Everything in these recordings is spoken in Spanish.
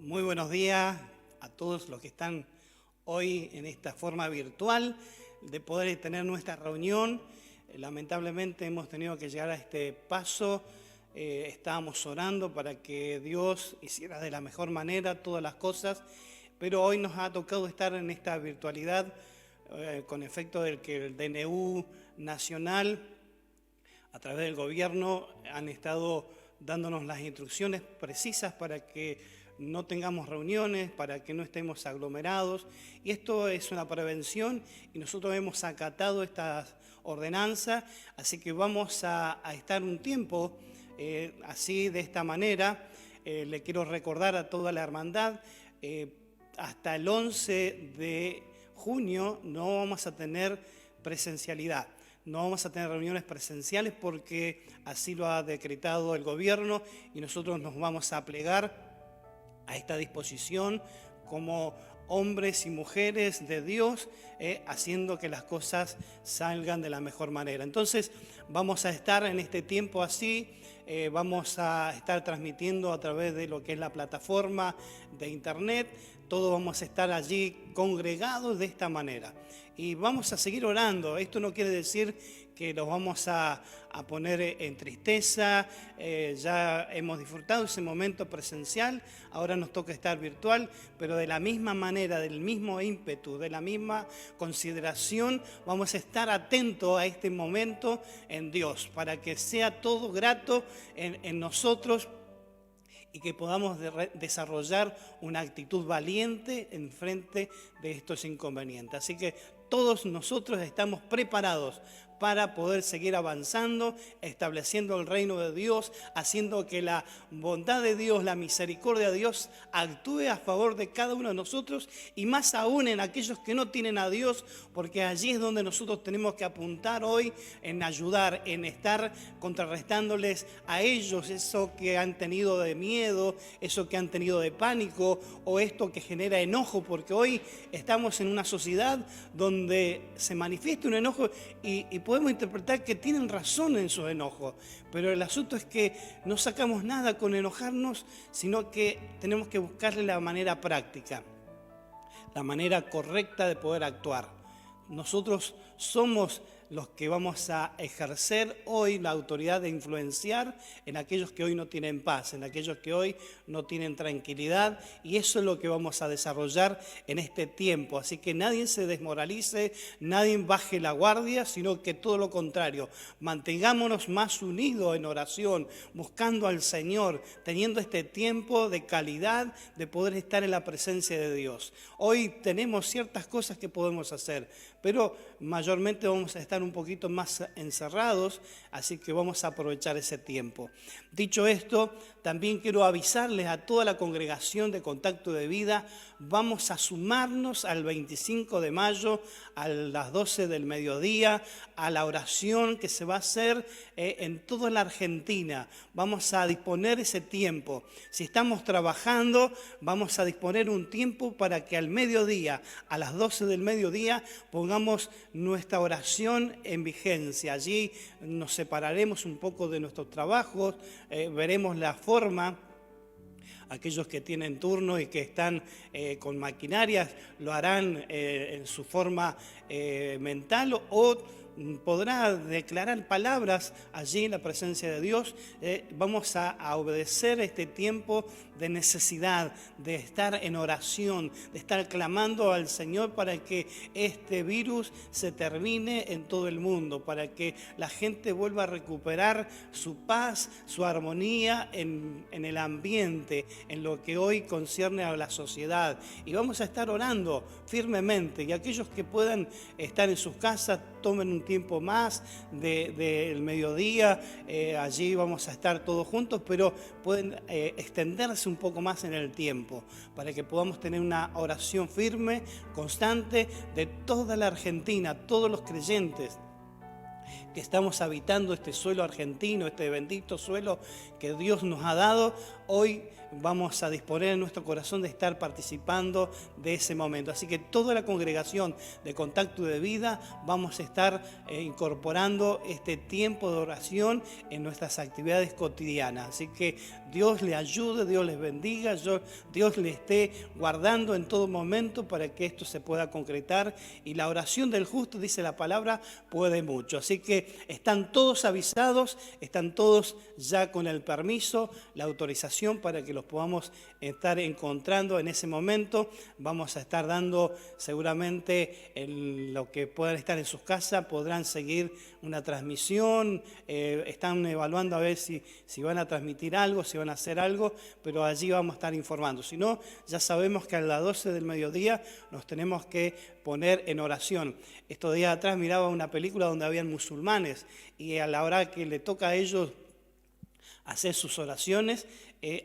Muy buenos días a todos los que están hoy en esta forma virtual de poder tener nuestra reunión. Lamentablemente hemos tenido que llegar a este paso. Estábamos orando para que Dios hiciera de la mejor manera todas las cosas, pero hoy nos ha tocado estar en esta virtualidad con efecto del que el DNU nacional, a través del gobierno, han estado dándonos las instrucciones precisas para que no tengamos reuniones, para que no estemos aglomerados. Y esto es una prevención y nosotros hemos acatado estas ordenanzas, así que vamos a estar un tiempo así, de esta manera. Le quiero recordar a toda la hermandad, hasta el 11 de junio no vamos a tener presencialidad. No vamos a tener reuniones presenciales porque así lo ha decretado el gobierno y nosotros nos vamos a plegar a esta disposición como hombres y mujeres de Dios, haciendo que las cosas salgan de la mejor manera. Entonces vamos a estar en este tiempo así, vamos a estar transmitiendo a través de lo que es la plataforma de internet. Todos vamos a estar allí congregados de esta manera y vamos a seguir orando. Esto no quiere decir que los vamos a poner en tristeza. Ya hemos disfrutado ese momento presencial, ahora nos toca estar virtual, pero de la misma manera, del mismo ímpetu, de la misma consideración, vamos a estar atentos a este momento en Dios, para que sea todo grato en nosotros y que podamos desarrollar una actitud valiente en frente de estos inconvenientes. Así que todos nosotros estamos preparados para poder seguir avanzando, estableciendo el reino de Dios, haciendo que la bondad de Dios, la misericordia de Dios actúe a favor de cada uno de nosotros y más aún en aquellos que no tienen a Dios, porque allí es donde nosotros tenemos que apuntar hoy en ayudar, en estar contrarrestándoles a ellos eso que han tenido de miedo, eso que han tenido de pánico o esto que genera enojo, porque hoy estamos en una sociedad donde se manifiesta un enojo y podemos interpretar que tienen razón en sus enojos, pero el asunto es que no sacamos nada con enojarnos, sino que tenemos que buscarle la manera práctica, la manera correcta de poder actuar. Nosotros somos los que vamos a ejercer hoy la autoridad de influenciar en aquellos que hoy no tienen paz, en aquellos que hoy no tienen tranquilidad, y eso es lo que vamos a desarrollar en este tiempo. Así que nadie se desmoralice, nadie baje la guardia, sino que todo lo contrario, mantengámonos más unidos en oración, buscando al Señor, teniendo este tiempo de calidad, de poder estar en la presencia de Dios. Hoy tenemos ciertas cosas que podemos hacer, pero mayormente vamos a estar un poquito más encerrados, así que vamos a aprovechar ese tiempo. Dicho esto, también quiero avisarles a toda la congregación de Contacto de Vida, vamos a sumarnos al 25 de mayo a las 12 del mediodía a la oración que se va a hacer en toda la Argentina. Vamos a disponer ese tiempo. Si estamos trabajando, vamos a disponer un tiempo para que al mediodía, a las 12 del mediodía, pongamos nuestra oración en vigencia. Allí nos separaremos un poco de nuestros trabajos, veremos la forma. Aquellos que tienen turno y que están con maquinarias lo harán en su forma mental o podrá declarar palabras allí en la presencia de Dios. Vamos a obedecer este tiempo de necesidad, de estar en oración, de estar clamando al Señor para que este virus se termine en todo el mundo, para que la gente vuelva a recuperar su paz, su armonía en el ambiente, en lo que hoy concierne a la sociedad. Y vamos a estar orando firmemente, y aquellos que puedan estar en sus casas, tomen un tiempo más del mediodía, allí vamos a estar todos juntos, pero pueden extenderse un poco más en el tiempo, para que podamos tener una oración firme, constante, de toda la Argentina, todos los creyentes que estamos habitando este suelo argentino, este bendito suelo que Dios nos ha dado. Hoy vamos a disponer en nuestro corazón de estar participando de ese momento. Así que toda la congregación de Contacto de Vida vamos a estar incorporando este tiempo de oración en nuestras actividades cotidianas. Así que Dios le ayude, Dios les bendiga, Dios le esté guardando en todo momento para que esto se pueda concretar. Y la oración del justo, dice la palabra, puede mucho. Así que están todos avisados, están todos ya con el permiso, la autorización para que los podamos estar encontrando en ese momento. Vamos a estar dando seguramente lo que puedan estar en sus casas, podrán seguir una transmisión, están evaluando a ver si van a transmitir algo, si van a hacer algo, pero allí vamos a estar informando. Si no, ya sabemos que a las 12 del mediodía nos tenemos que poner en oración. Estos días atrás miraba una película donde habían musulmanes y a la hora que le toca a ellos hacer sus oraciones,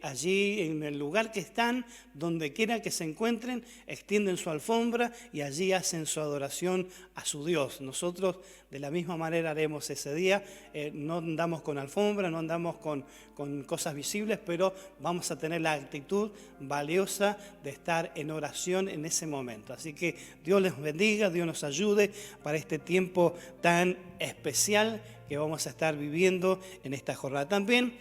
allí en el lugar que están, donde quiera que se encuentren, extienden su alfombra y allí hacen su adoración a su Dios. Nosotros de la misma manera haremos ese día, no andamos con alfombra, no andamos con cosas visibles, pero vamos a tener la actitud valiosa de estar en oración en ese momento. Así que Dios les bendiga, Dios nos ayude para este tiempo tan especial que vamos a estar viviendo en esta jornada. También,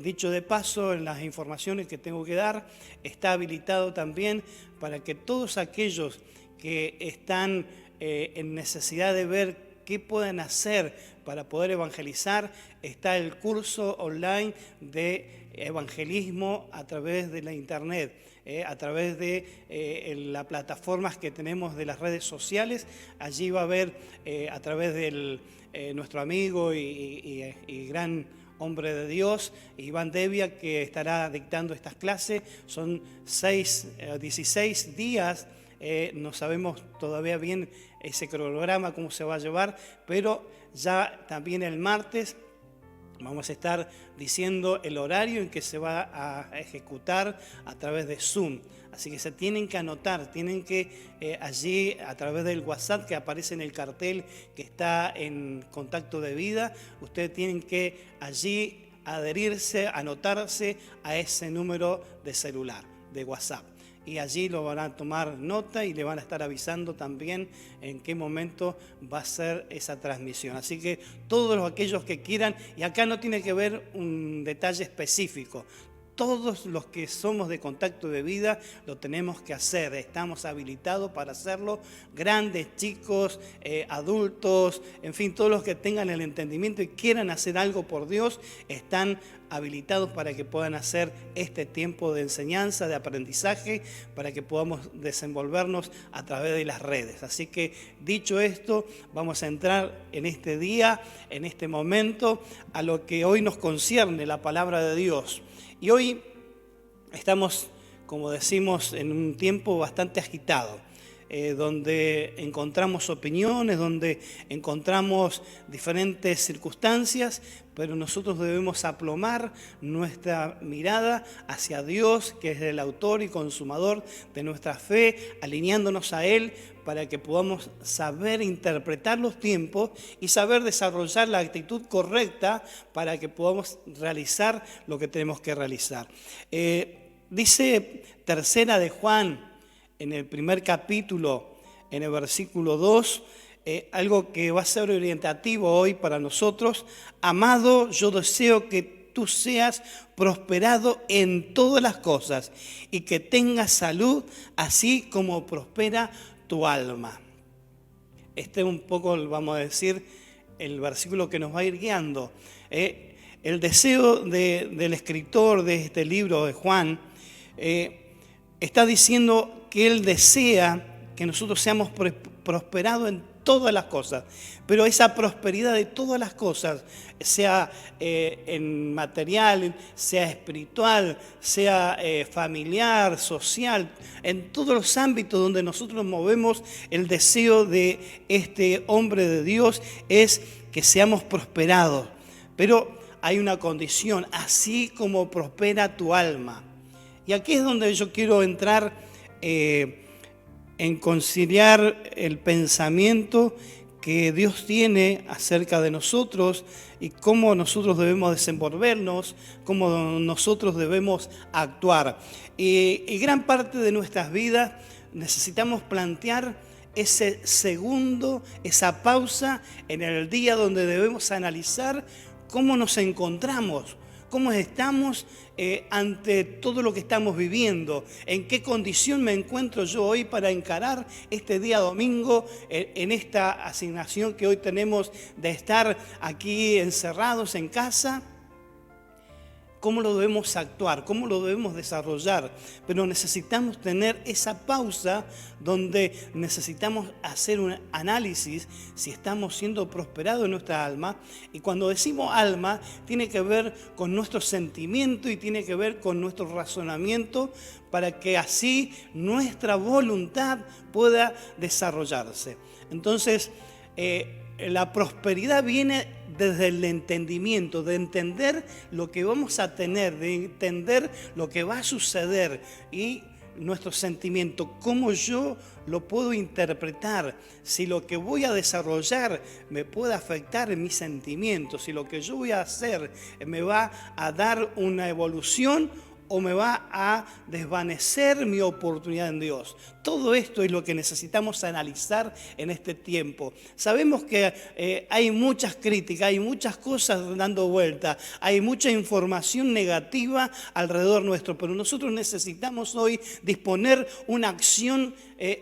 dicho de paso, en las informaciones que tengo que dar, está habilitado también para que todos aquellos que están en necesidad de ver qué pueden hacer para poder evangelizar, está el curso online de evangelismo a través de la internet, a través de las plataformas que tenemos de las redes sociales. Allí va a haber, a través de nuestro amigo y gran hombre de Dios, Iván Devia, que estará dictando estas clases. Son 16 días, no sabemos todavía bien ese cronograma, cómo se va a llevar, pero ya también el martes vamos a estar diciendo el horario en que se va a ejecutar a través de Zoom. Así que se tienen que anotar, tienen que allí a través del WhatsApp que aparece en el cartel que está en Contacto de Vida, ustedes tienen que allí adherirse, anotarse a ese número de celular, de WhatsApp. Y allí lo van a tomar nota y le van a estar avisando también en qué momento va a ser esa transmisión. Así que todos aquellos que quieran, y acá no tiene que ver un detalle específico, todos los que somos de Contacto de Vida lo tenemos que hacer, estamos habilitados para hacerlo, grandes, chicos, adultos, en fin, todos los que tengan el entendimiento y quieran hacer algo por Dios, están habilitados para que puedan hacer este tiempo de enseñanza, de aprendizaje, para que podamos desenvolvernos a través de las redes. Así que, dicho esto, vamos a entrar en este día, en este momento, a lo que hoy nos concierne, la palabra de Dios. Y hoy estamos, como decimos, en un tiempo bastante agitado, donde encontramos opiniones, donde encontramos diferentes circunstancias, pero nosotros debemos aplomar nuestra mirada hacia Dios, que es el autor y consumador de nuestra fe, alineándonos a Él para que podamos saber interpretar los tiempos y saber desarrollar la actitud correcta para que podamos realizar lo que tenemos que realizar. Dice Tercera de Juan, en el primer capítulo, en el versículo 2, algo que va a ser orientativo hoy para nosotros. Amado, yo deseo que tú seas prosperado en todas las cosas y que tengas salud, así como prospera tu alma. Este es un poco, vamos a decir, el versículo que nos va a ir guiando. El deseo del escritor de este libro, de Juan, está diciendo que él desea que nosotros seamos prosperados en todas las cosas, pero esa prosperidad de todas las cosas, sea en material, sea espiritual, sea familiar, social, en todos los ámbitos donde nosotros nos movemos, el deseo de este hombre de Dios es que seamos prosperados. Pero hay una condición, así como prospera tu alma. Y aquí es donde yo quiero entrar en conciliar el pensamiento que Dios tiene acerca de nosotros y cómo nosotros debemos desenvolvernos, cómo nosotros debemos actuar. Y gran parte de nuestras vidas necesitamos plantear ese segundo, esa pausa en el día donde debemos analizar cómo nos encontramos, cómo estamos ante todo lo que estamos viviendo, en qué condición me encuentro yo hoy para encarar este día domingo en esta asignación que hoy tenemos de estar aquí encerrados en casa. Cómo lo debemos actuar, cómo lo debemos desarrollar, pero necesitamos tener esa pausa donde necesitamos hacer un análisis si estamos siendo prosperados en nuestra alma. Y cuando decimos alma, tiene que ver con nuestro sentimiento y tiene que ver con nuestro razonamiento, para que así nuestra voluntad pueda desarrollarse. Entonces, la prosperidad viene desde el entendimiento, de entender lo que vamos a tener, de entender lo que va a suceder y nuestro sentimiento, cómo yo lo puedo interpretar, si lo que voy a desarrollar me puede afectar en mis sentimientos, si lo que yo voy a hacer me va a dar una evolución o me va a desvanecer mi oportunidad en Dios. Todo esto es lo que necesitamos analizar en este tiempo. Sabemos que hay muchas críticas, hay muchas cosas dando vuelta, hay mucha información negativa alrededor nuestro, pero nosotros necesitamos hoy disponer una acción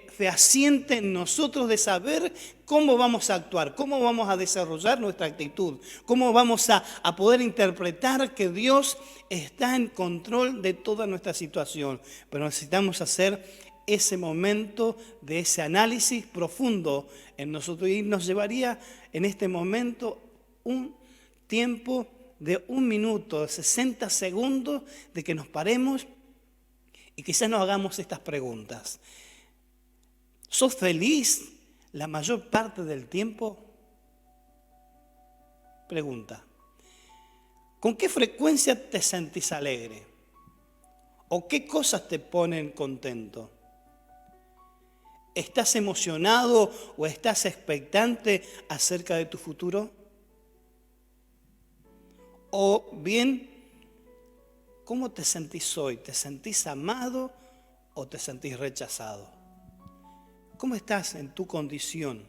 fehaciente en nosotros de saber cómo vamos a actuar, cómo vamos a desarrollar nuestra actitud, cómo vamos a poder interpretar que Dios está en control de toda nuestra situación. Pero necesitamos hacer ese momento de ese análisis profundo en nosotros y nos llevaría en este momento un tiempo de 1 minuto, de 60 segundos, de que nos paremos y quizás nos hagamos estas preguntas. ¿Sos feliz la mayor parte del tiempo? Pregunta. ¿Con qué frecuencia te sentís alegre? ¿O qué cosas te ponen contento? ¿Estás emocionado o estás expectante acerca de tu futuro? O bien, ¿cómo te sentís hoy? ¿Te sentís amado o te sentís rechazado? ¿Cómo estás en tu condición?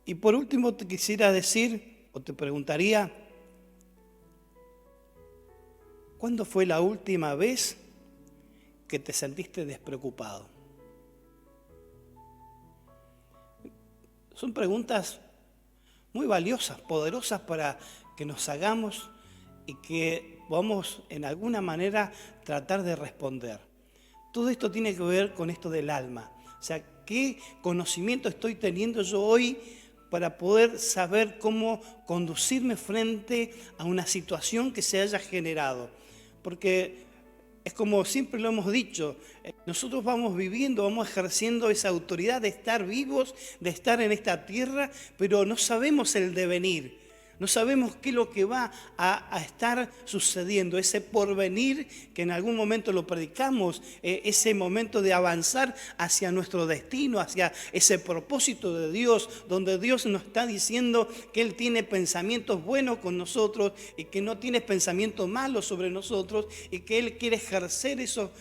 Y por último te quisiera decir, o te preguntaría, ¿cuándo fue la última vez que te sentiste despreocupado? Son preguntas muy valiosas, poderosas para que nos hagamos y que podamos en alguna manera tratar de responder. Todo esto tiene que ver con esto del alma. O sea, ¿qué conocimiento estoy teniendo yo hoy para poder saber cómo conducirme frente a una situación que se haya generado? Porque es como siempre lo hemos dicho, nosotros vamos viviendo, vamos ejerciendo esa autoridad de estar vivos, de estar en esta tierra, pero no sabemos el devenir. No sabemos qué es lo que va a estar sucediendo, ese porvenir que en algún momento lo predicamos, ese momento de avanzar hacia nuestro destino, hacia ese propósito de Dios, donde Dios nos está diciendo que Él tiene pensamientos buenos con nosotros y que no tiene pensamientos malos sobre nosotros y que Él quiere ejercer eso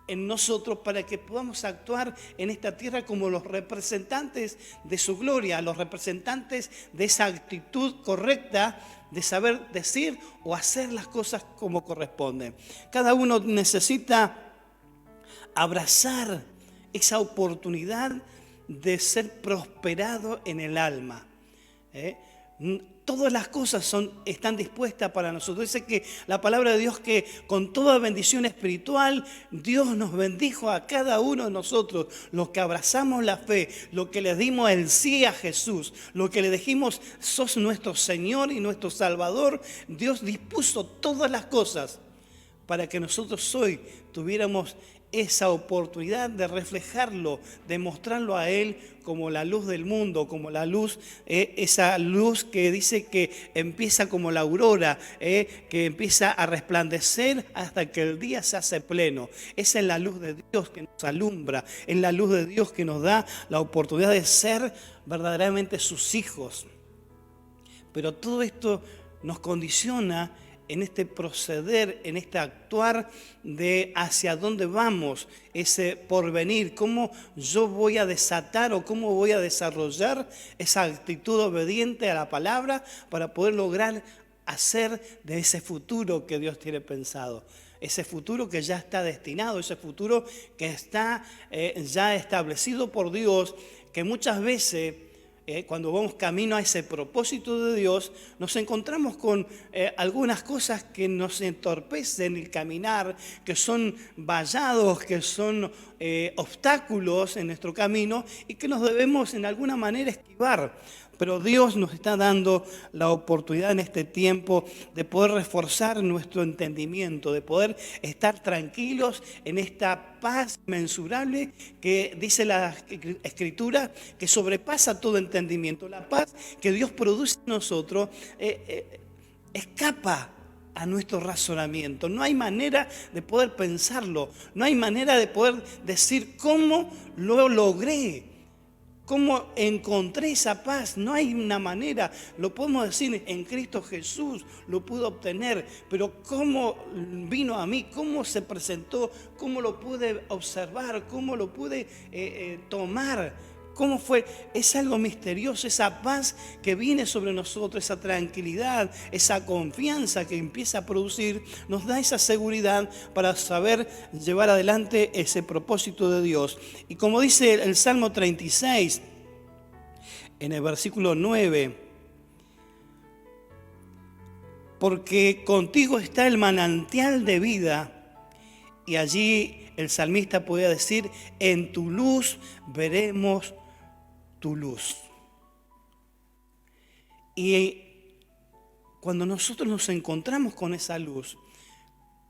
en nosotros para que podamos actuar en esta tierra como los representantes de su gloria, los representantes de esa actitud correcta de saber decir o hacer las cosas como corresponden. Cada uno necesita abrazar esa oportunidad de ser prosperado en el alma. Todas las cosas están dispuestas para nosotros. Dice que la palabra de Dios que con toda bendición espiritual Dios nos bendijo a cada uno de nosotros, los que abrazamos la fe, los que le dimos el sí a Jesús, los que le dijimos sos nuestro Señor y nuestro Salvador. Dios dispuso todas las cosas para que nosotros hoy tuviéramos esa oportunidad de reflejarlo, de mostrarlo a Él como la luz del mundo, como la luz, esa luz que dice que empieza como la aurora, que empieza a resplandecer hasta que el día se hace pleno. Esa es la luz de Dios que nos alumbra, es la luz de Dios que nos da la oportunidad de ser verdaderamente sus hijos. Pero todo esto nos condiciona en este proceder, en este actuar de hacia dónde vamos, ese porvenir, cómo yo voy a desatar o cómo voy a desarrollar esa actitud obediente a la palabra para poder lograr hacer de ese futuro que Dios tiene pensado. Ese futuro que ya está destinado, ese futuro que está ya establecido por Dios, que muchas veces cuando vamos camino a ese propósito de Dios, nos encontramos con algunas cosas que nos entorpecen el caminar, que son vallados, que son obstáculos en nuestro camino y que nos debemos en alguna manera esquivar. Pero Dios nos está dando la oportunidad en este tiempo de poder reforzar nuestro entendimiento, de poder estar tranquilos en esta paz mensurable que dice la Escritura, que sobrepasa todo entendimiento. La paz que Dios produce en nosotros escapa a nuestro razonamiento. No hay manera de poder pensarlo, no hay manera de poder decir cómo lo logré. ¿Cómo encontré esa paz? No hay una manera, lo podemos decir en Cristo Jesús, lo pude obtener, pero ¿cómo vino a mí? ¿Cómo se presentó? ¿Cómo lo pude observar? ¿Cómo lo pude tomar? ¿Cómo fue? Es algo misterioso, esa paz que viene sobre nosotros, esa tranquilidad, esa confianza que empieza a producir, nos da esa seguridad para saber llevar adelante ese propósito de Dios. Y como dice el Salmo 36, en el versículo 9, porque contigo está el manantial de vida, y allí el salmista podía decir, en tu luz veremos tu luz. Y cuando nosotros nos encontramos con esa luz,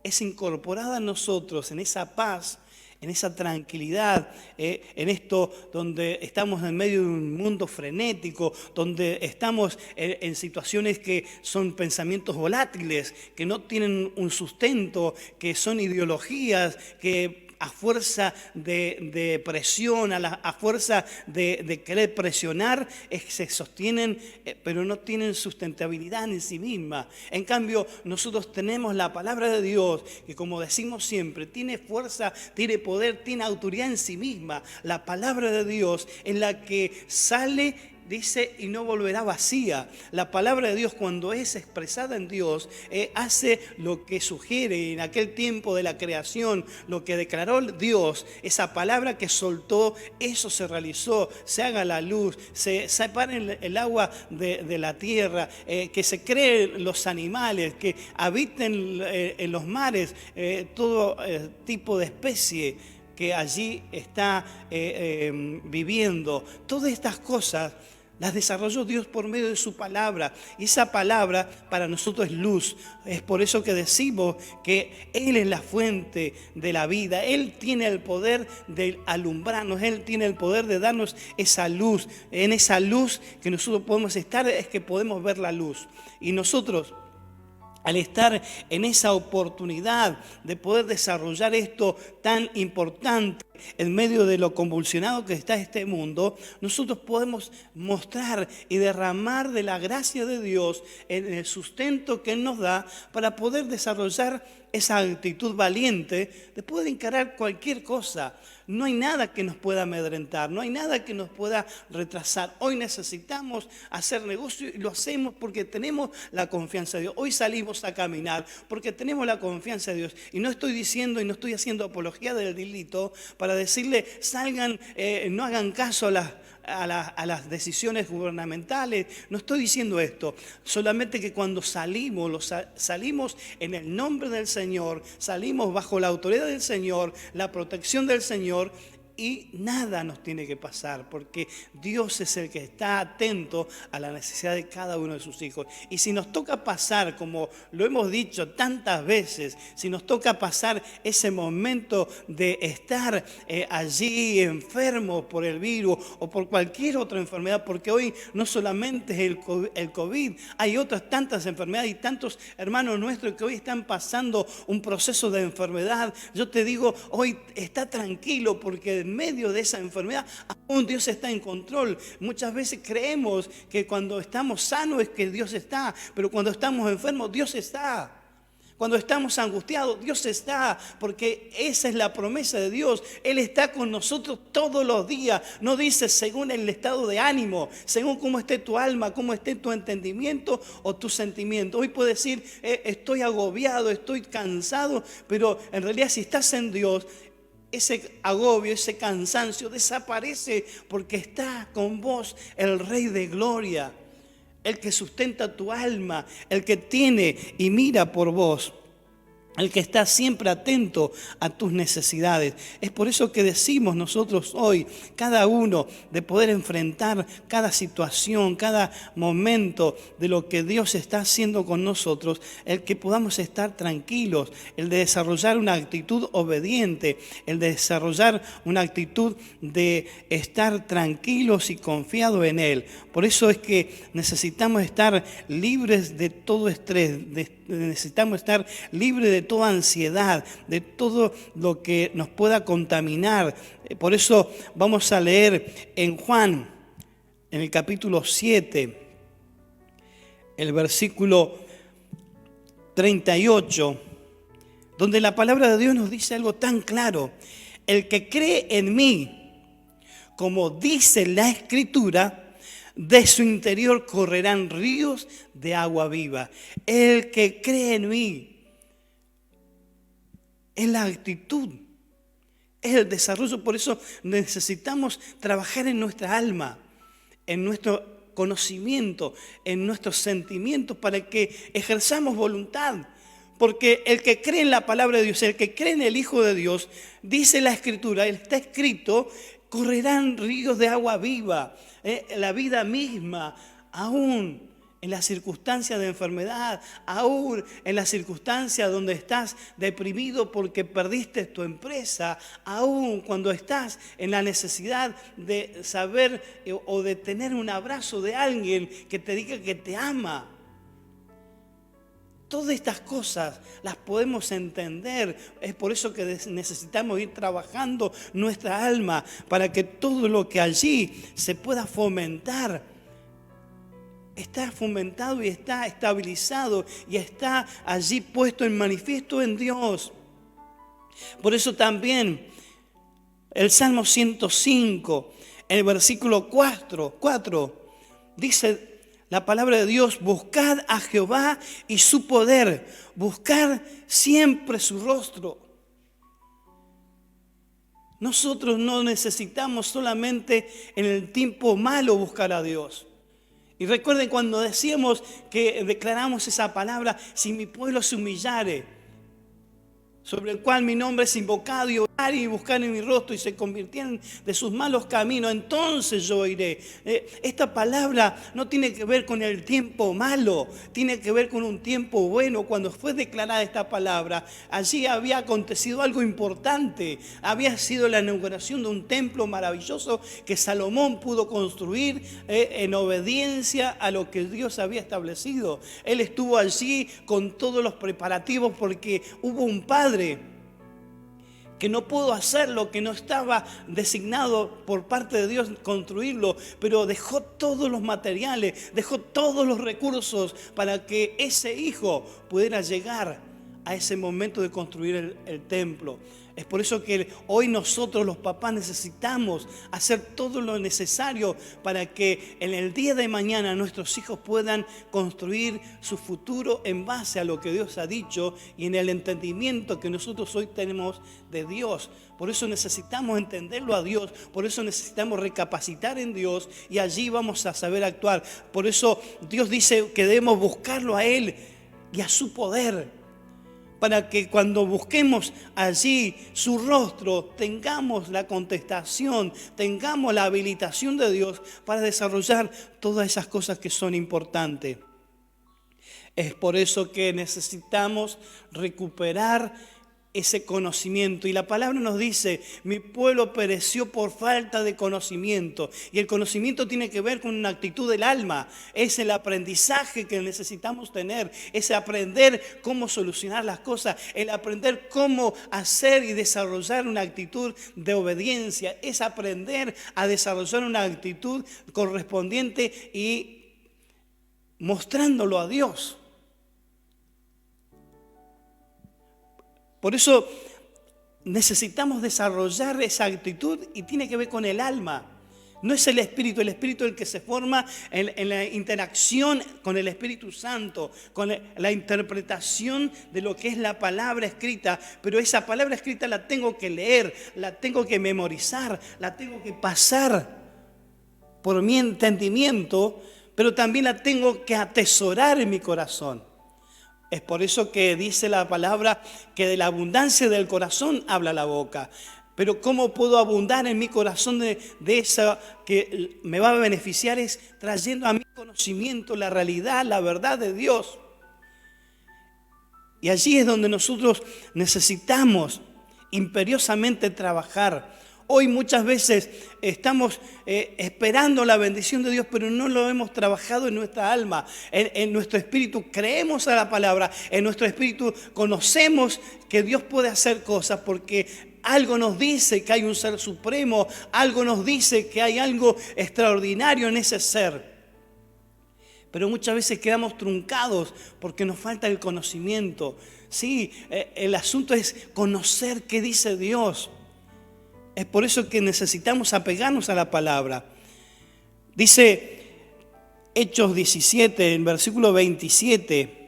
es incorporada a nosotros en esa paz, en esa tranquilidad, en esto donde estamos en medio de un mundo frenético, donde estamos en situaciones que son pensamientos volátiles, que no tienen un sustento, que son ideologías, que a fuerza de presión, a fuerza de querer presionar, se sostienen, pero no tienen sustentabilidad en sí misma. En cambio, nosotros tenemos la palabra de Dios, que como decimos siempre, tiene fuerza, tiene poder, tiene autoridad en sí misma. La palabra de Dios en la que sale, dice, y no volverá vacía. La palabra de Dios, cuando es expresada en Dios, hace lo que sugiere en aquel tiempo de la creación, lo que declaró Dios, esa palabra que soltó, eso se realizó. Se haga la luz, se separe el agua de la tierra, que se creen los animales, que habiten en los mares, todo tipo de especie que allí está viviendo. Todas estas cosas las desarrolló Dios por medio de su palabra. Y esa palabra para nosotros es luz. Es por eso que decimos que Él es la fuente de la vida. Él tiene el poder de alumbrarnos. Él tiene el poder de darnos esa luz. En esa luz que nosotros podemos estar es que podemos ver la luz. Y nosotros, al estar en esa oportunidad de poder desarrollar esto tan importante en medio de lo convulsionado que está este mundo, nosotros podemos mostrar y derramar de la gracia de Dios en el sustento que Él nos da para poder desarrollar esa actitud valiente de poder encarar cualquier cosa. No hay nada que nos pueda amedrentar, no hay nada que nos pueda retrasar. Hoy necesitamos hacer negocio y lo hacemos porque tenemos la confianza de Dios. Hoy salimos a caminar porque tenemos la confianza de Dios. Y no estoy diciendo y no estoy haciendo apología del delito para decirle salgan, no hagan caso a las decisiones gubernamentales. No estoy diciendo esto, solamente que cuando salimos en el nombre del Señor, salimos bajo la autoridad del Señor, la protección del Señor, y nada nos tiene que pasar, porque Dios es el que está atento a la necesidad de cada uno de sus hijos. Y si nos toca pasar, como lo hemos dicho tantas veces, si nos toca pasar ese momento de estar allí enfermo por el virus o por cualquier otra enfermedad, porque hoy no solamente es el COVID, hay otras tantas enfermedades y tantos hermanos nuestros que hoy están pasando un proceso de enfermedad. Yo te digo, hoy está tranquilo, porque en medio de esa enfermedad aún Dios está en control. Muchas veces creemos que cuando estamos sanos es que Dios está, pero cuando estamos enfermos Dios está. Cuando estamos angustiados, Dios está, porque esa es la promesa de Dios. Él está con nosotros todos los días. No dice según el estado de ánimo, según cómo esté tu alma, cómo esté tu entendimiento o tu sentimiento. Hoy puedes decir, estoy agobiado, estoy cansado, pero en realidad si estás en Dios, ese agobio, ese cansancio desaparece, porque está con vos el Rey de Gloria, el que sustenta tu alma, el que tiene y mira por vos, el que está siempre atento a tus necesidades. Es por eso que decimos nosotros hoy, cada uno, de poder enfrentar cada situación, cada momento de lo que Dios está haciendo con nosotros, el que podamos estar tranquilos, el de desarrollar una actitud obediente, el de desarrollar una actitud de estar tranquilos y confiados en Él. Por eso es que necesitamos estar libres de todo estrés, necesitamos estar libres de toda ansiedad, de todo lo que nos pueda contaminar. Por eso vamos a leer en Juan, en el capítulo 7, el versículo 38, donde la palabra de Dios nos dice algo tan claro. El que cree en mí, como dice la Escritura, de su interior correrán ríos de agua viva. El que cree en mí, es la actitud, es el desarrollo. Por eso necesitamos trabajar en nuestra alma, en nuestro conocimiento, en nuestros sentimientos, para que ejerzamos voluntad. Porque el que cree en la palabra de Dios, el que cree en el Hijo de Dios, dice la Escritura, está escrito, correrán ríos de agua viva. La vida misma, aún en las circunstancias de enfermedad, aún en las circunstancias donde estás deprimido porque perdiste tu empresa, aún cuando estás en la necesidad de saber o de tener un abrazo de alguien que te diga que te ama. Todas estas cosas las podemos entender. Es por eso que necesitamos ir trabajando nuestra alma, para que todo lo que allí se pueda fomentar, está fomentado y está estabilizado y está allí puesto en manifiesto en Dios. Por eso también el Salmo 105, en el versículo 4, dice la palabra de Dios: buscad a Jehová y su poder, buscad siempre su rostro. Nosotros no necesitamos solamente en el tiempo malo buscar a Dios. Y recuerden cuando decíamos que declaramos esa palabra: si mi pueblo se humillare, sobre el cual mi nombre es invocado, y orar y buscar en mi rostro y se convirtieran de sus malos caminos, entonces yo iré. Esta palabra no tiene que ver con el tiempo malo, tiene que ver con un tiempo bueno. Cuando fue declarada esta palabra, allí había acontecido algo importante. Había sido la inauguración de un templo maravilloso que Salomón pudo construir en obediencia a lo que Dios había establecido. Él estuvo allí con todos los preparativos, porque hubo un padre que no pudo hacerlo, que no estaba designado por parte de Dios construirlo, pero dejó todos los materiales, dejó todos los recursos para que ese hijo pudiera llegar a ese momento de construir el templo. Es por eso que hoy nosotros los papás necesitamos hacer todo lo necesario para que en el día de mañana nuestros hijos puedan construir su futuro en base a lo que Dios ha dicho y en el entendimiento que nosotros hoy tenemos de Dios. Por eso necesitamos entenderlo a Dios, por eso necesitamos recapacitar en Dios, y allí vamos a saber actuar. Por eso Dios dice que debemos buscarlo a Él y a su poder, para que cuando busquemos allí su rostro, tengamos la contestación, tengamos la habilitación de Dios para desarrollar todas esas cosas que son importantes. Es por eso que necesitamos recuperar ese conocimiento. Y la palabra nos dice, mi pueblo pereció por falta de conocimiento. Y el conocimiento tiene que ver con una actitud del alma. Es el aprendizaje que necesitamos tener. Es aprender cómo solucionar las cosas. El aprender cómo hacer y desarrollar una actitud de obediencia. Es aprender a desarrollar una actitud correspondiente y mostrándolo a Dios. Por eso necesitamos desarrollar esa actitud y tiene que ver con el alma. No es el espíritu es el que se forma en la interacción con el Espíritu Santo, con la interpretación de lo que es la palabra escrita. Pero esa palabra escrita la tengo que leer, la tengo que memorizar, la tengo que pasar por mi entendimiento, pero también la tengo que atesorar en mi corazón. Es por eso que dice la palabra que de la abundancia del corazón habla la boca. Pero ¿cómo puedo abundar en mi corazón de eso que me va a beneficiar? Es trayendo a mi conocimiento la realidad, la verdad de Dios. Y allí es donde nosotros necesitamos imperiosamente trabajar. Hoy muchas veces estamos esperando la bendición de Dios, pero no lo hemos trabajado en nuestra alma, en nuestro espíritu. Creemos a la palabra, en nuestro espíritu conocemos que Dios puede hacer cosas porque algo nos dice que hay un ser supremo, algo nos dice que hay algo extraordinario en ese ser. Pero muchas veces quedamos truncados porque nos falta el conocimiento. Sí, el asunto es conocer qué dice Dios. Es por eso que necesitamos apegarnos a la palabra. Dice Hechos 17, en versículo 27.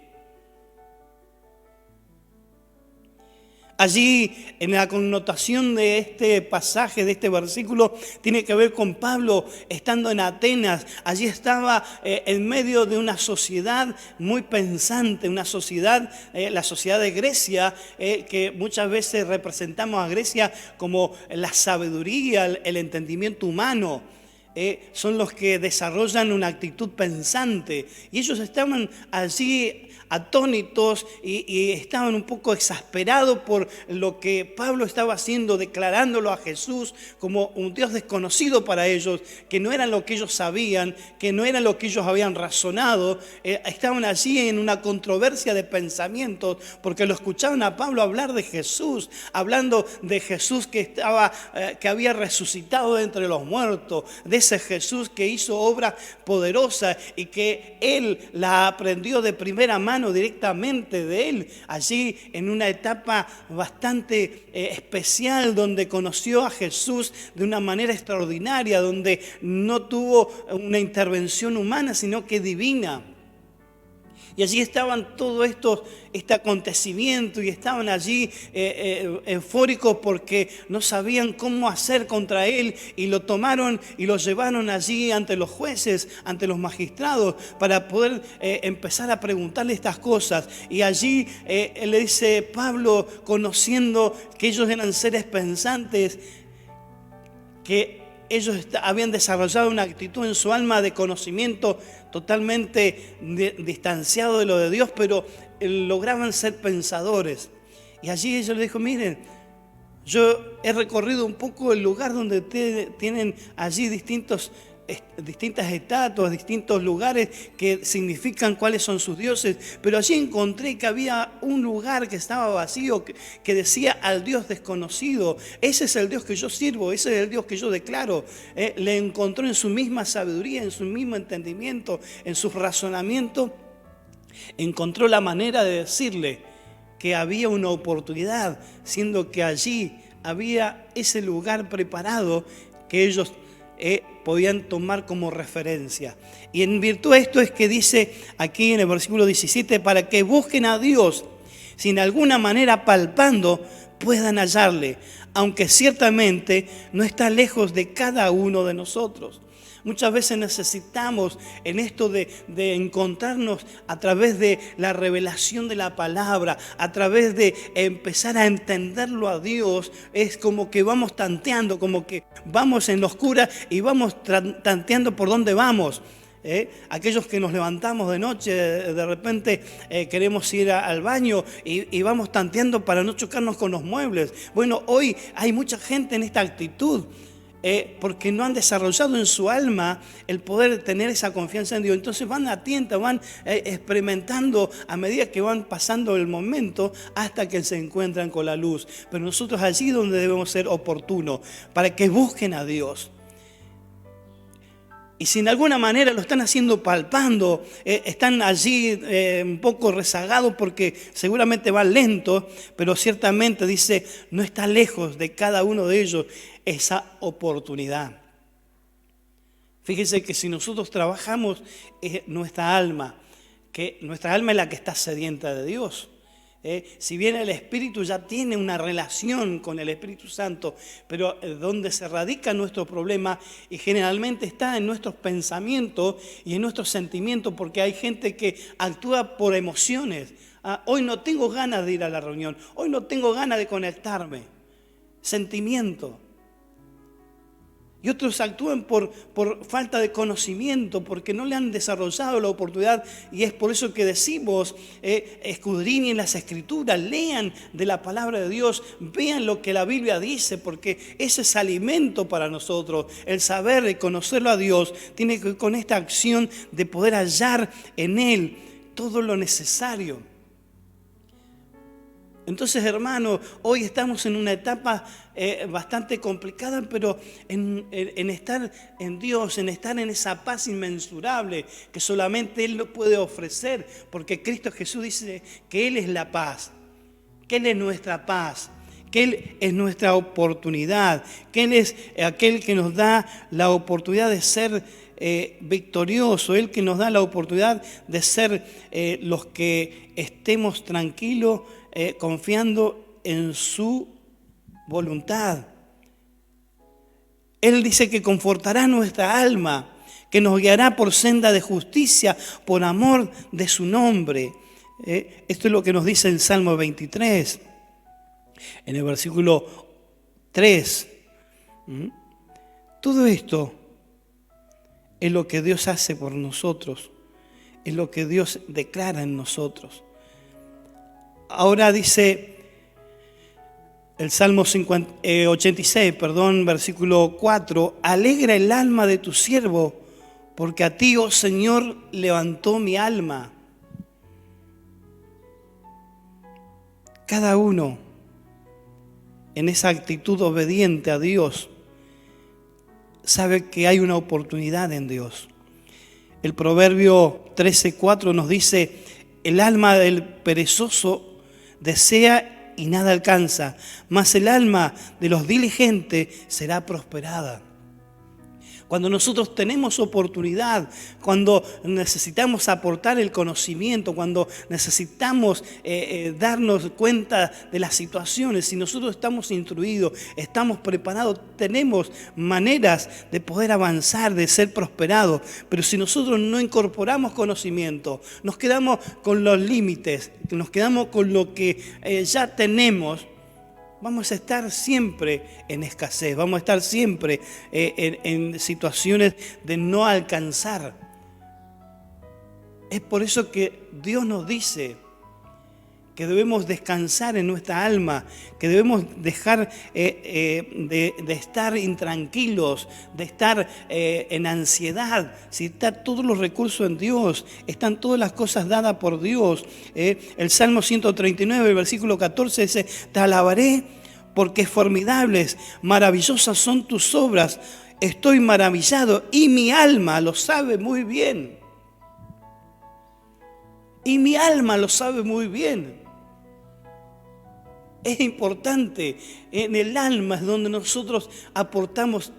Allí, en la connotación de este pasaje, de este versículo, tiene que ver con Pablo estando en Atenas. Allí estaba en medio de una sociedad muy pensante, una sociedad, la sociedad de Grecia, que muchas veces representamos a Grecia como la sabiduría, el entendimiento humano. Son los que desarrollan una actitud pensante. Y ellos estaban allí atónitos y estaban un poco exasperados por lo que Pablo estaba haciendo, declarándolo a Jesús como un Dios desconocido para ellos, que no era lo que ellos sabían, que no era lo que ellos habían razonado. Estaban allí en una controversia de pensamientos porque lo escuchaban a Pablo hablar de Jesús, hablando de Jesús que había resucitado de entre los muertos, de ese Jesús que hizo obras poderosas y que él la aprendió de primera mano directamente de él, allí en una etapa bastante especial donde conoció a Jesús de una manera extraordinaria, donde no tuvo una intervención humana sino que divina. Y allí estaban todos este acontecimiento y estaban allí eufóricos porque no sabían cómo hacer contra él y lo tomaron y lo llevaron allí ante los jueces, ante los magistrados para poder empezar a preguntarle estas cosas. Y allí le dice Pablo, conociendo que ellos eran seres pensantes, que ellos habían desarrollado una actitud en su alma de conocimiento totalmente distanciado de lo de Dios, pero lograban ser pensadores. Y allí ellos le dijo, miren, yo he recorrido un poco el lugar donde tienen allí distintas estatuas, distintos lugares que significan cuáles son sus dioses, pero allí encontré que había un lugar que estaba vacío, que decía al Dios desconocido. Ese es el Dios que yo sirvo, ese es el Dios que yo declaro. Le encontró en su misma sabiduría, en su mismo entendimiento, en su razonamiento, encontró la manera de decirle que había una oportunidad, siendo que allí había ese lugar preparado que ellos podían tomar como referencia. Y en virtud de esto es que dice aquí en el versículo 17, para que busquen a Dios, sin alguna manera palpando puedan hallarle, aunque ciertamente no está lejos de cada uno de nosotros. Muchas veces necesitamos en esto de encontrarnos a través de la revelación de la palabra, a través de empezar a entenderlo a Dios. Es como que vamos tanteando, como que vamos en la oscura y vamos tanteando por dónde vamos. Aquellos que nos levantamos de noche, de repente queremos ir al baño y vamos tanteando para no chocarnos con los muebles. Bueno, hoy hay mucha gente en esta actitud porque no han desarrollado en su alma el poder tener esa confianza en Dios. Entonces van a tientas, van experimentando a medida que van pasando el momento hasta que se encuentran con la luz. Pero nosotros allí donde debemos ser oportunos para que busquen a Dios. Y si de alguna manera lo están haciendo palpando, están allí un poco rezagados porque seguramente van lentos, pero ciertamente dice, no está lejos de cada uno de ellos esa oportunidad. Fíjese que si nosotros trabajamos nuestra alma, que nuestra alma es la que está sedienta de Dios. Si bien el Espíritu ya tiene una relación con el Espíritu Santo, pero donde se radica nuestro problema y generalmente está en nuestros pensamientos y en nuestros sentimientos, porque hay gente que actúa por emociones. Hoy no tengo ganas de ir a la reunión, hoy no tengo ganas de conectarme. Sentimiento. Y otros actúan por falta de conocimiento, porque no le han desarrollado la oportunidad. Y es por eso que decimos, escudriñen las Escrituras, lean de la palabra de Dios, vean lo que la Biblia dice, porque ese es alimento para nosotros. El saber y conocerlo a Dios tiene que ver con esta acción de poder hallar en Él todo lo necesario. Entonces, hermano, hoy estamos en una etapa bastante complicada, pero en estar en Dios, en estar en esa paz inmensurable que solamente Él lo puede ofrecer, porque Cristo Jesús dice que Él es la paz, que Él es nuestra paz, que Él es nuestra oportunidad, que Él es aquel que nos da la oportunidad de ser victorioso, Él que nos da la oportunidad de ser los que estemos tranquilos, confiando en su voluntad. Él dice que confortará nuestra alma, que nos guiará por senda de justicia, por amor de su nombre. Esto es lo que nos dice el Salmo 23, en el versículo 3. Todo esto es lo que Dios hace por nosotros, es lo que Dios declara en nosotros. Ahora dice el Salmo 86, versículo 4, alegra el alma de tu siervo, porque a ti, oh Señor, levantó mi alma. Cada uno en esa actitud obediente a Dios sabe que hay una oportunidad en Dios. El Proverbio 13:4 nos dice, el alma del perezoso desea y nada alcanza, mas el alma de los diligentes será prosperada. Cuando nosotros tenemos oportunidad, cuando necesitamos aportar el conocimiento, cuando necesitamos darnos cuenta de las situaciones, si nosotros estamos instruidos, estamos preparados, tenemos maneras de poder avanzar, de ser prosperados. Pero si nosotros no incorporamos conocimiento, nos quedamos con los límites, nos quedamos con lo que ya tenemos, vamos a estar siempre en escasez, vamos a estar siempre en situaciones de no alcanzar. Es por eso que Dios nos dice que debemos descansar en nuestra alma, que debemos dejar de estar intranquilos, de estar en ansiedad. Si están todos los recursos en Dios, están todas las cosas dadas por Dios. El Salmo 139, el versículo 14 dice, te alabaré porque formidables, maravillosas son tus obras. Estoy maravillado y mi alma lo sabe muy bien. Y mi alma lo sabe muy bien. Es importante, en el alma es donde nosotros aportamos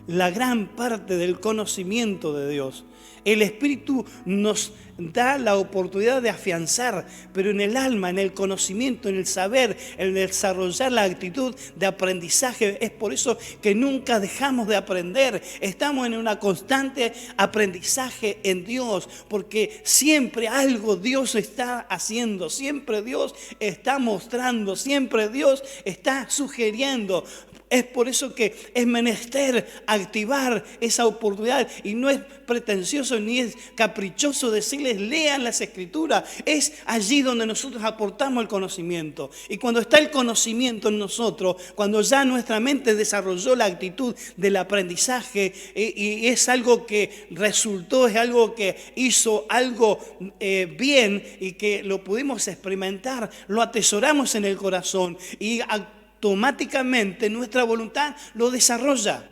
la gran parte del conocimiento de Dios. El Espíritu nos da la oportunidad de afianzar, pero en el alma, en el conocimiento, en el saber, en desarrollar la actitud de aprendizaje. Es por eso que nunca dejamos de aprender. Estamos en una constante aprendizaje en Dios, porque siempre algo Dios está haciendo, siempre Dios está mostrando, siempre Dios está sugiriendo. Es por eso que es menester activar esa oportunidad, y no es pretencioso ni es caprichoso decirles lean las Escrituras. Es allí donde nosotros aportamos el conocimiento, y cuando está el conocimiento en nosotros, cuando ya nuestra mente desarrolló la actitud del aprendizaje y es algo que resultó, es algo que hizo algo bien y que lo pudimos experimentar, lo atesoramos en el corazón y automáticamente nuestra voluntad lo desarrolla.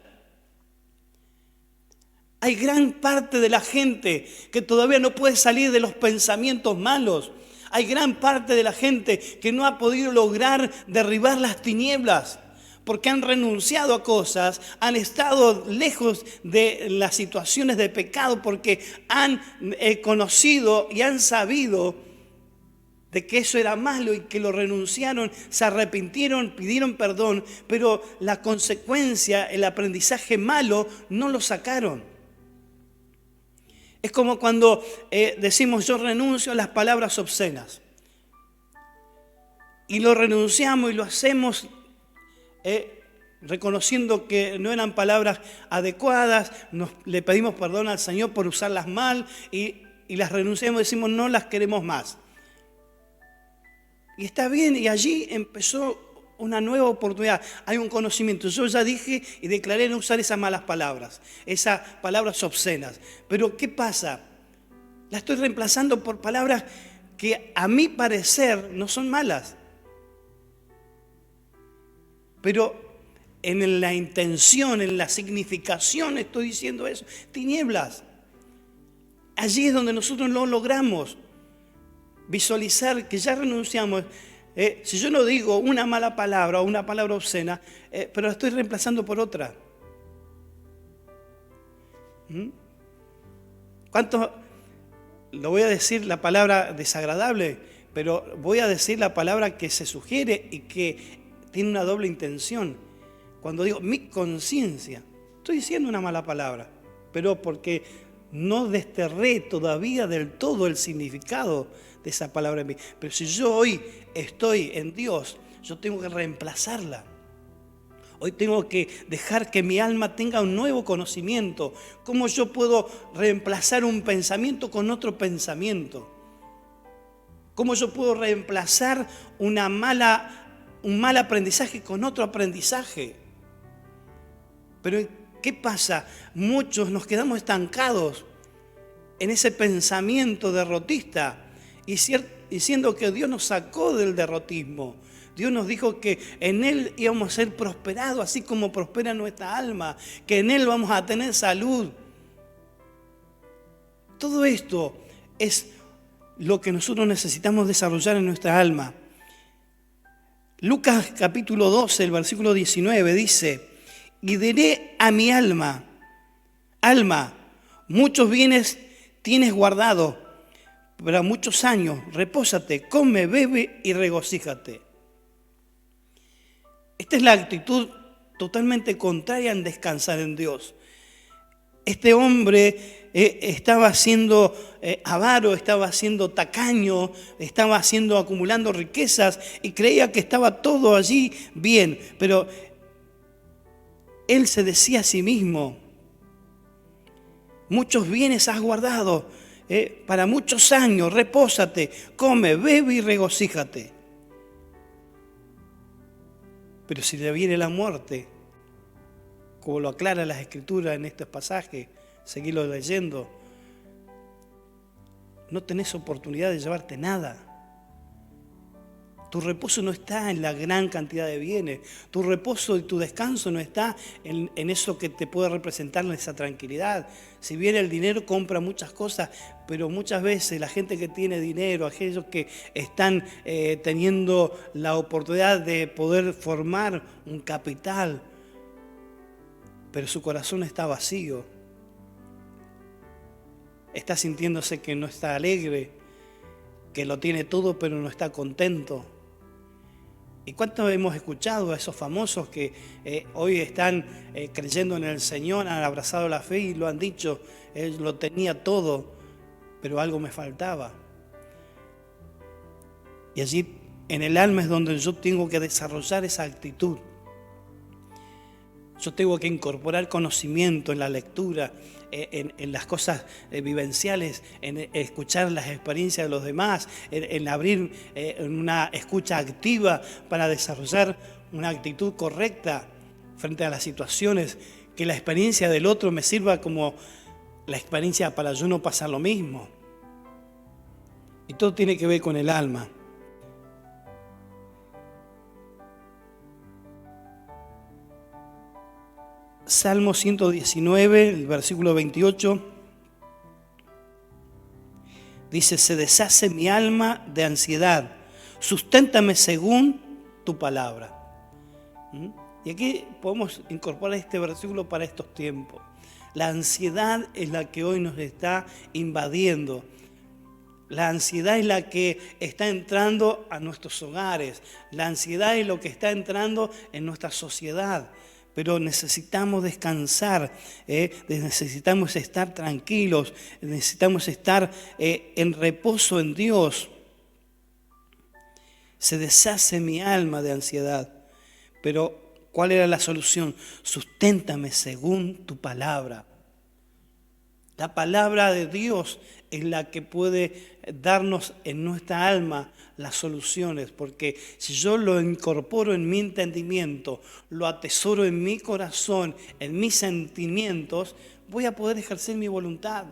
Hay gran parte de la gente que todavía no puede salir de los pensamientos malos. Hay gran parte de la gente que no ha podido lograr derribar las tinieblas, porque han renunciado a cosas, han estado lejos de las situaciones de pecado, porque han conocido y han sabido de que eso era malo y que lo renunciaron, se arrepintieron, pidieron perdón, pero la consecuencia, el aprendizaje malo, no lo sacaron. Es como cuando decimos yo renuncio a las palabras obscenas. Y lo renunciamos y lo hacemos reconociendo que no eran palabras adecuadas, le pedimos perdón al Señor por usarlas mal y las renunciamos y decimos no las queremos más. Y está bien, y allí empezó una nueva oportunidad. Hay un conocimiento. Yo ya dije y declaré no usar esas malas palabras, esas palabras obscenas. Pero ¿qué pasa? La estoy reemplazando por palabras que a mi parecer no son malas. Pero en la intención, en la significación estoy diciendo eso. Tinieblas. Allí es donde nosotros lo logramos. Visualizar que ya renunciamos. Si yo no digo una mala palabra o una palabra obscena, pero la estoy reemplazando por otra. ¿Cuántos? Lo voy a decir la palabra desagradable, pero voy a decir la palabra que se sugiere y que tiene una doble intención. Cuando digo mi conciencia, estoy diciendo una mala palabra, pero porque no desterré todavía del todo el significado de esa palabra en mí. Pero si yo hoy estoy en Dios, yo tengo que reemplazarla. Hoy tengo que dejar que mi alma tenga un nuevo conocimiento. ¿Cómo yo puedo reemplazar un pensamiento con otro pensamiento? ¿Cómo yo puedo reemplazar un mal aprendizaje con otro aprendizaje? Pero ¿qué pasa? Muchos nos quedamos estancados en ese pensamiento derrotista y siendo que Dios nos sacó del derrotismo. Dios nos dijo que en Él íbamos a ser prosperados, así como prospera nuestra alma, que en Él vamos a tener salud. Todo esto es lo que nosotros necesitamos desarrollar en nuestra alma. Lucas capítulo 12, el versículo 19 dice: y diré a mi alma, alma, muchos bienes tienes guardado para muchos años, repósate, come, bebe y regocíjate. Esta es la actitud totalmente contraria en descansar en Dios. Este hombre estaba siendo avaro, estaba siendo tacaño, estaba acumulando riquezas y creía que estaba todo allí bien, pero él se decía a sí mismo: muchos bienes has guardado para muchos años, repósate, come, bebe y regocíjate. Pero si le viene la muerte, como lo aclara las Escrituras en estos pasajes, seguirlo leyendo, no tenés oportunidad de llevarte nada. Tu reposo no está en la gran cantidad de bienes. Tu reposo y tu descanso no está en eso que te puede representar esa tranquilidad. Si bien el dinero compra muchas cosas, pero muchas veces la gente que tiene dinero, aquellos que están teniendo la oportunidad de poder formar un capital, pero su corazón está vacío. Está sintiéndose que no está alegre, que lo tiene todo pero no está contento. ¿Y cuánto hemos escuchado a esos famosos que hoy están creyendo en el Señor, han abrazado la fe y lo han dicho? Él lo tenía todo, pero algo me faltaba. Y allí en el alma es donde yo tengo que desarrollar esa actitud. Yo tengo que incorporar conocimiento en la lectura, en las cosas vivenciales, en escuchar las experiencias de los demás, en abrir una escucha activa para desarrollar una actitud correcta frente a las situaciones, que la experiencia del otro me sirva como la experiencia para yo no pasar lo mismo. Y todo tiene que ver con el alma. Salmo 119, el versículo 28, dice: se deshace mi alma de ansiedad, susténtame según tu palabra. Y aquí podemos incorporar este versículo para estos tiempos. La ansiedad es la que hoy nos está invadiendo. La ansiedad es la que está entrando a nuestros hogares. La ansiedad es lo que está entrando en nuestra sociedad. Pero necesitamos descansar, necesitamos estar tranquilos, necesitamos estar en reposo en Dios. Se deshace mi alma de ansiedad. Pero ¿cuál era la solución? Susténtame según tu palabra. La palabra de Dios es la que puede darnos en nuestra alma las soluciones, porque si yo lo incorporo en mi entendimiento, lo atesoro en mi corazón, en mis sentimientos, voy a poder ejercer mi voluntad.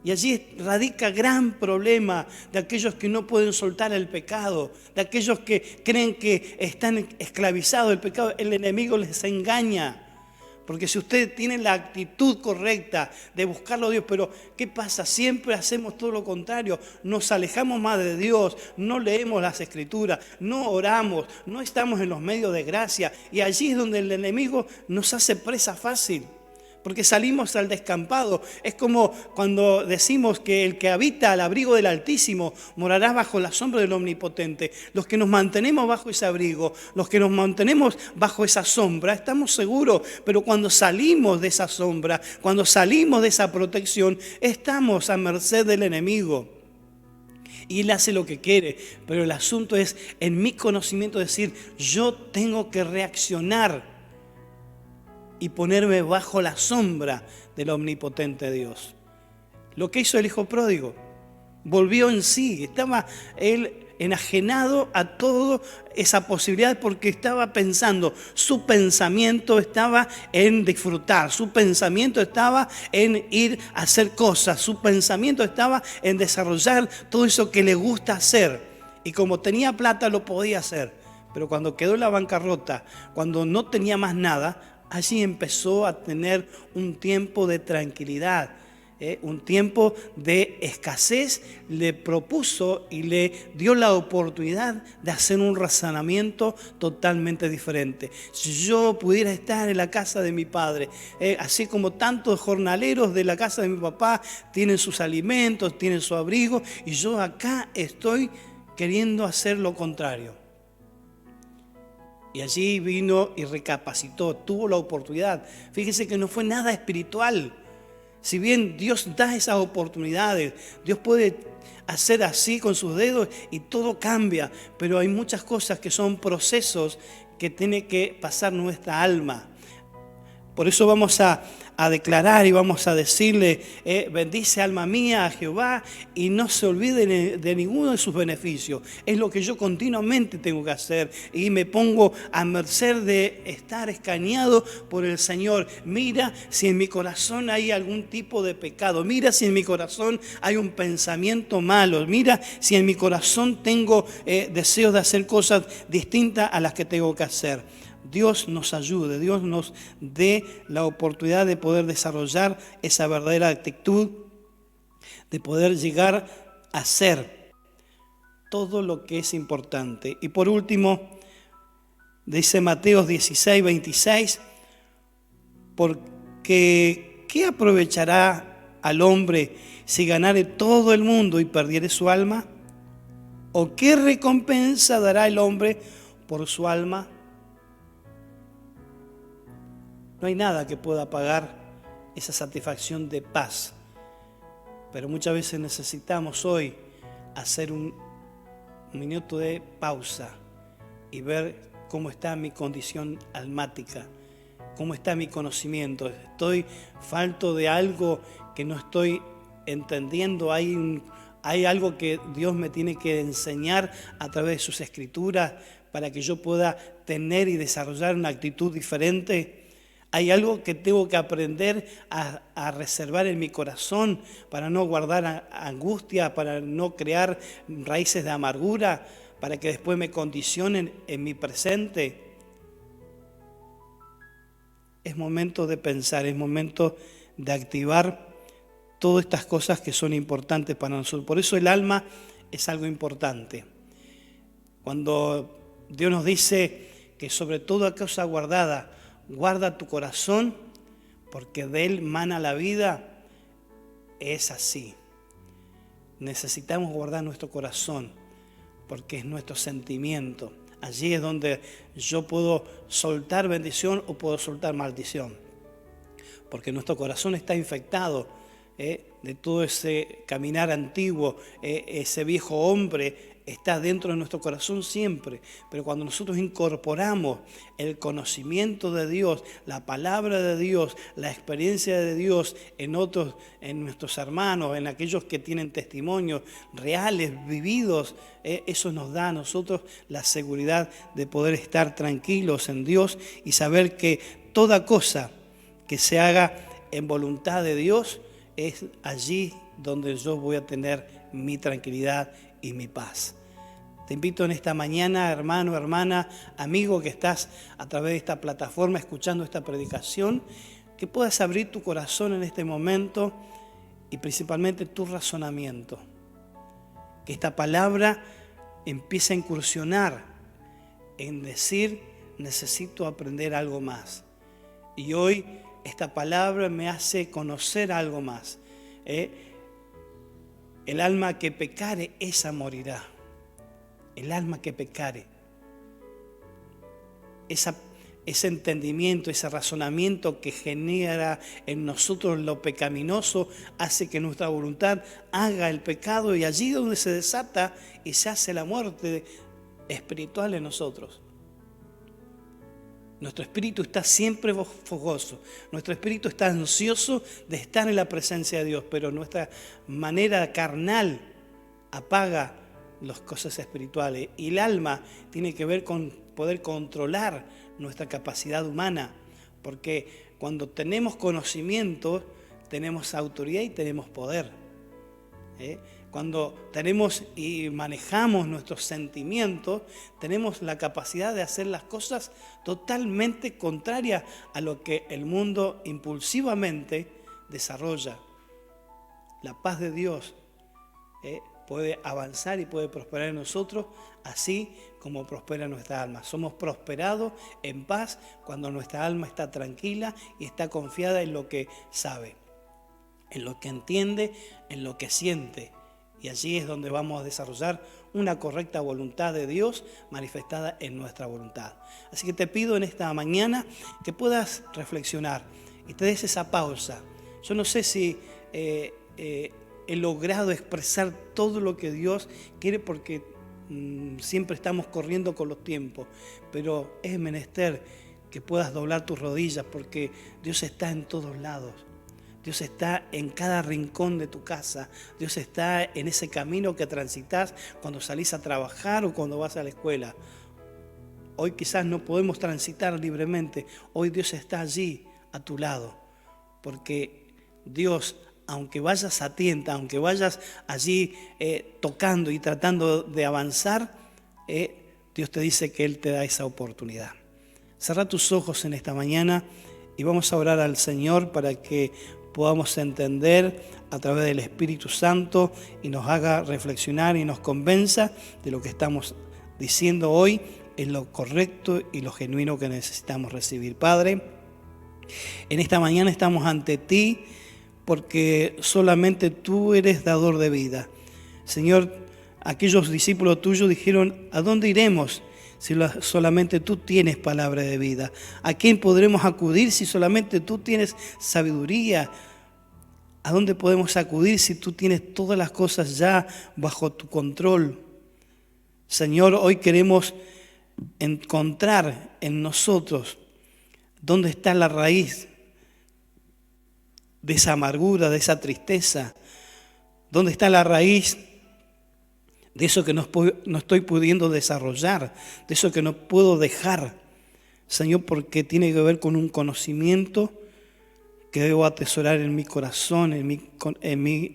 Y allí radica gran problema de aquellos que no pueden soltar el pecado, de aquellos que creen que están esclavizados del pecado. El enemigo les engaña. Porque si ustedes tienen la actitud correcta de buscarlo a Dios, pero ¿qué pasa? Siempre hacemos todo lo contrario. Nos alejamos más de Dios, no leemos las Escrituras, no oramos, no estamos en los medios de gracia. Y allí es donde el enemigo nos hace presa fácil. Porque salimos al descampado. Es como cuando decimos que el que habita al abrigo del Altísimo morará bajo la sombra del Omnipotente. Los que nos mantenemos bajo ese abrigo, los que nos mantenemos bajo esa sombra, estamos seguros. Pero cuando salimos de esa sombra, cuando salimos de esa protección, estamos a merced del enemigo. Y él hace lo que quiere. Pero el asunto es, en mi conocimiento, decir, yo tengo que reaccionar y ponerme bajo la sombra del omnipotente Dios. Lo que hizo el hijo pródigo, volvió en sí, estaba él enajenado a toda esa posibilidad porque estaba pensando, su pensamiento estaba en disfrutar, su pensamiento estaba en ir a hacer cosas, su pensamiento estaba en desarrollar todo eso que le gusta hacer. Y como tenía plata lo podía hacer, pero cuando quedó en la bancarrota, cuando no tenía más nada, allí empezó a tener un tiempo de tranquilidad, un tiempo de escasez. Le propuso y le dio la oportunidad de hacer un razonamiento totalmente diferente. Si yo pudiera estar en la casa de mi padre, así como tantos jornaleros de la casa de mi papá tienen sus alimentos, tienen su abrigo, y yo acá estoy queriendo hacer lo contrario. Y allí vino y recapacitó, tuvo la oportunidad. Fíjese que no fue nada espiritual. Si bien Dios da esas oportunidades, Dios puede hacer así con sus dedos y todo cambia. Pero hay muchas cosas que son procesos que tiene que pasar nuestra alma. Por eso vamos a declarar y vamos a decirle, bendice alma mía a Jehová y no se olvide de ninguno de sus beneficios. Es lo que yo continuamente tengo que hacer y me pongo a merced de estar escaneado por el Señor. Mira si en mi corazón hay algún tipo de pecado. Mira si en mi corazón hay un pensamiento malo. Mira si en mi corazón tengo deseos de hacer cosas distintas a las que tengo que hacer. Dios nos ayude, Dios nos dé la oportunidad de poder desarrollar esa verdadera actitud, de poder llegar a ser todo lo que es importante. Y por último, dice Mateo 16, 26, Porque ¿qué aprovechará al hombre si ganare todo el mundo y perdiere su alma? ¿O qué recompensa dará el hombre por su alma? No hay nada que pueda pagar esa satisfacción de paz. Pero muchas veces necesitamos hoy hacer un minuto de pausa y ver cómo está mi condición almática, cómo está mi conocimiento. Estoy falto de algo que no estoy entendiendo. Hay algo que Dios me tiene que enseñar a través de sus escrituras para que yo pueda tener y desarrollar una actitud diferente. Hay algo que tengo que aprender a reservar en mi corazón para no guardar angustia, para no crear raíces de amargura, para que después me condicionen en mi presente. Es momento de pensar, es momento de activar todas estas cosas que son importantes para nosotros. Por eso el alma es algo importante. Cuando Dios nos dice que sobre toda cosa guardada, guarda tu corazón, porque de él mana la vida, es así. Necesitamos guardar nuestro corazón, porque es nuestro sentimiento. Allí es donde yo puedo soltar bendición o puedo soltar maldición. Porque nuestro corazón está infectado de todo ese caminar antiguo, ese viejo hombre está dentro de nuestro corazón siempre. Pero cuando nosotros incorporamos el conocimiento de Dios, la palabra de Dios, la experiencia de Dios en otros, en nuestros hermanos, en aquellos que tienen testimonios reales, vividos, eso nos da a nosotros la seguridad de poder estar tranquilos en Dios y saber que toda cosa que se haga en voluntad de Dios es allí donde yo voy a tener mi tranquilidad y mi paz. Te invito en esta mañana, hermano, hermana, amigo que estás a través de esta plataforma escuchando esta predicación, que puedas abrir tu corazón en este momento y principalmente tu razonamiento. Que esta palabra empiece a incursionar en decir, necesito aprender algo más. Y hoy esta palabra me hace conocer algo más. El alma que pecare, esa morirá. El alma que pecare. Ese entendimiento, ese razonamiento que genera en nosotros lo pecaminoso, hace que nuestra voluntad haga el pecado y allí donde se desata y se hace la muerte espiritual en nosotros. Nuestro espíritu está siempre fogoso, nuestro espíritu está ansioso de estar en la presencia de Dios, pero nuestra manera carnal apaga las cosas espirituales. Y el alma tiene que ver con poder controlar nuestra capacidad humana, porque cuando tenemos conocimiento, tenemos autoridad y tenemos poder. Cuando tenemos y manejamos nuestros sentimientos, tenemos la capacidad de hacer las cosas totalmente contrarias a lo que el mundo impulsivamente desarrolla. La paz de Dios puede avanzar y puede prosperar en nosotros, así como prospera nuestra alma. Somos prosperados en paz cuando nuestra alma está tranquila y está confiada en lo que sabe, en lo que entiende, en lo que siente. Y allí es donde vamos a desarrollar una correcta voluntad de Dios manifestada en nuestra voluntad. Así que te pido en esta mañana que puedas reflexionar y te des esa pausa. Yo no sé si he logrado expresar todo lo que Dios quiere porque siempre estamos corriendo con los tiempos, pero es menester que puedas doblar tus rodillas porque Dios está en todos lados. Dios está en cada rincón de tu casa. Dios está en ese camino que transitas cuando salís a trabajar o cuando vas a la escuela. Hoy quizás no podemos transitar libremente. Hoy Dios está allí a tu lado. Porque Dios, aunque vayas a tienta, aunque vayas allí tocando y tratando de avanzar, Dios te dice que Él te da esa oportunidad. Cerrá tus ojos en esta mañana y vamos a orar al Señor para que podamos entender a través del Espíritu Santo y nos haga reflexionar y nos convenza de lo que estamos diciendo hoy es lo correcto y lo genuino que necesitamos recibir. Padre, En esta mañana estamos ante ti porque solamente tú eres dador de vida. Señor, aquellos discípulos tuyos dijeron, ¿a dónde iremos si solamente tú tienes palabra de vida? ¿A quién podremos acudir si solamente tú tienes sabiduría? ¿A dónde podemos acudir si tú tienes todas las cosas ya bajo tu control? Señor, hoy queremos encontrar en nosotros dónde está la raíz de esa amargura, de esa tristeza. ¿Dónde está la raíz de eso que no estoy pudiendo desarrollar, de eso que no puedo dejar? Señor, porque tiene que ver con un conocimiento que debo atesorar en mi corazón, en mis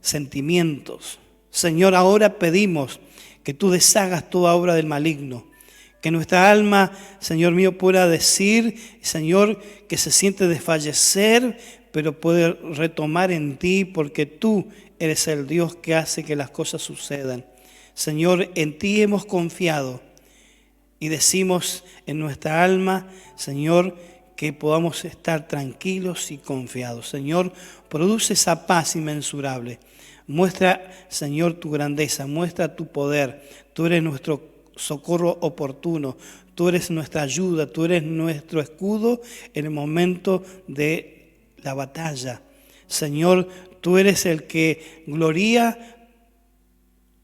sentimientos. Señor, ahora pedimos que tú deshagas toda obra del maligno, que nuestra alma, Señor mío, pueda decir, Señor, que se siente desfallecer, pero puede retomar en ti, porque tú eres el Dios que hace que las cosas sucedan. Señor, en ti hemos confiado y decimos en nuestra alma, Señor, que podamos estar tranquilos y confiados. Señor, produce esa paz inmensurable. Muestra, Señor, tu grandeza, muestra tu poder. Tú eres nuestro socorro oportuno, tú eres nuestra ayuda, tú eres nuestro escudo en el momento de la batalla. Señor, tú eres el que gloria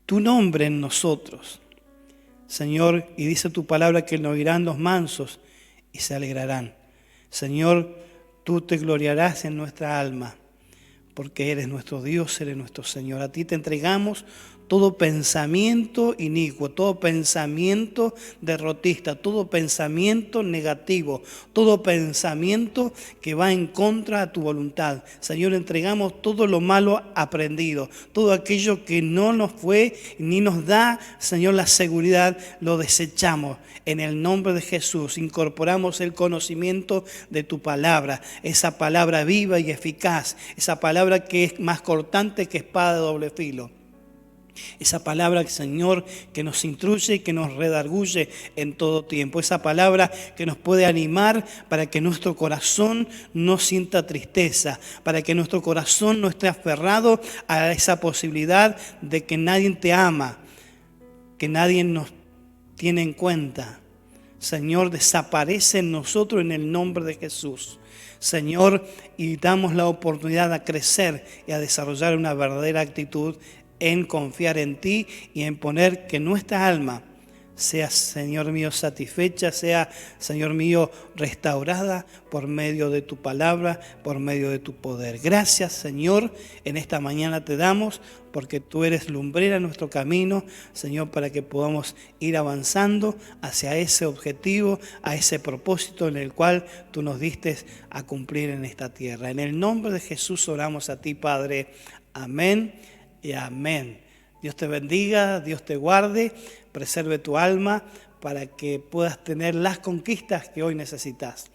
tu nombre en nosotros. Señor, y dice tu palabra que nos oirán los mansos y se alegrarán. Señor, tú te gloriarás en nuestra alma, porque eres nuestro Dios, eres nuestro Señor. A ti te entregamos todo pensamiento inicuo, todo pensamiento derrotista, todo pensamiento negativo, todo pensamiento que va en contra de tu voluntad. Señor, entregamos todo lo malo aprendido, todo aquello que no nos fue ni nos da, Señor, la seguridad, lo desechamos. En el nombre de Jesús incorporamos el conocimiento de tu palabra, esa palabra viva y eficaz, esa palabra que es más cortante que espada de doble filo. Esa palabra, Señor, que nos instruye, que nos redarguye en todo tiempo. Esa palabra que nos puede animar para que nuestro corazón no sienta tristeza, para que nuestro corazón no esté aferrado a esa posibilidad de que nadie te ama, que nadie nos tiene en cuenta. Señor, desaparece en nosotros en el nombre de Jesús. Señor, y damos la oportunidad a crecer y a desarrollar una verdadera actitud en confiar en ti y en poner que nuestra alma sea, Señor mío, satisfecha, sea, Señor mío, restaurada por medio de tu palabra, por medio de tu poder. Gracias, Señor, en esta mañana te damos, porque tú eres lumbrera en nuestro camino, Señor, para que podamos ir avanzando hacia ese objetivo, a ese propósito en el cual tú nos diste a cumplir en esta tierra. En el nombre de Jesús oramos a ti, Padre. Amén y amén. Dios te bendiga, Dios te guarde, preserve tu alma para que puedas tener las conquistas que hoy necesitas.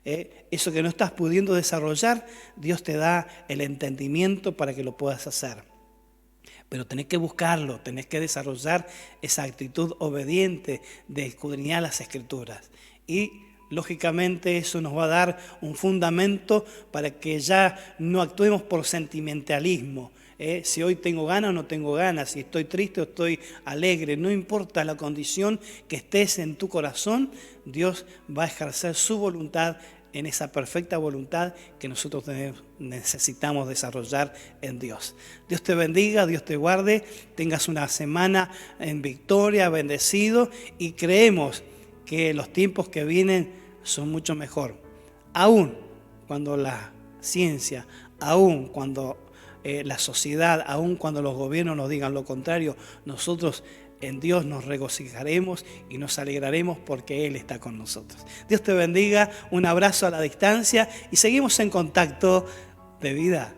Eso que no estás pudiendo desarrollar, Dios te da el entendimiento para que lo puedas hacer. Pero tenés que buscarlo, tenés que desarrollar esa actitud obediente de escudriñar las Escrituras. Y lógicamente eso nos va a dar un fundamento para que ya no actuemos por sentimentalismo. Si hoy tengo ganas o no tengo ganas, si estoy triste o estoy alegre, no importa la condición que estés en tu corazón, Dios va a ejercer su voluntad en esa perfecta voluntad que nosotros necesitamos desarrollar en Dios. Dios te bendiga, Dios te guarde, tengas una semana en victoria, bendecido, y creemos que los tiempos que vienen son mucho mejor. Aún cuando la ciencia, aún cuando la sociedad, aun cuando los gobiernos nos digan lo contrario, nosotros en Dios nos regocijaremos y nos alegraremos porque Él está con nosotros. Dios te bendiga, un abrazo a la distancia y seguimos en contacto de vida.